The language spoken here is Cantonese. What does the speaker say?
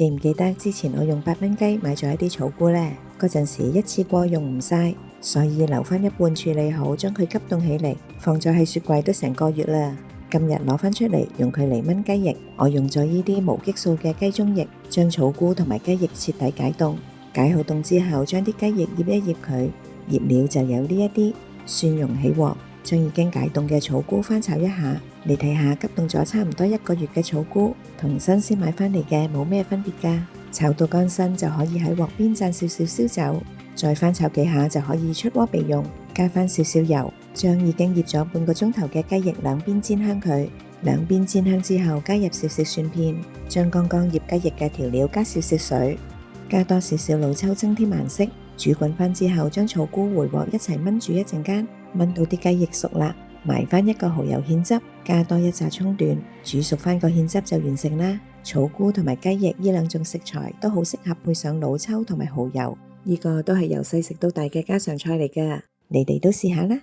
記唔記得之前我用8蚊雞買咗一啲草菇呢？嗰陣時一次過用唔晒，所以留返一半處理好，將佢急凍起嚟，放咗喺雪櫃都成個月啦。今日攞返出嚟用佢嚟炆雞翼，我用咗呢啲無激素嘅雞中翼，將草菇同埋雞翼徹底解凍。解好凍之後，將啲雞翼醃一醃佢，醃料就有呢一啲，蒜蓉起鑊，將已經解凍嘅草菇翻炒一下。你睇下急凍咗差唔多1個月嘅草菇，同新鮮買返嚟嘅冇咩分別㗎。炒到乾身就可以喺鑊邊蘸少少燒酒，再翻炒幾下就可以出鍋備用。加返少少油，將已經醃咗半個鐘頭嘅雞翼兩邊煎香佢。兩邊煎香之後，加入少少蒜片，將剛剛醃雞翼嘅調料加少少水，加多少少老抽增添顏色。煮滾返之後，將草菇回鑊一齊炆煮一陣間，炆到啲雞翼熟啦，埋返1個蠔油芡汁，加多1紮蔥段，煮熟返個芡汁就完成啦。草菇同埋雞翼呢兩種食材都好適合配上老抽同埋蠔油，呢個都係由細食到大嘅家常菜嚟㗎，你哋都試下啦。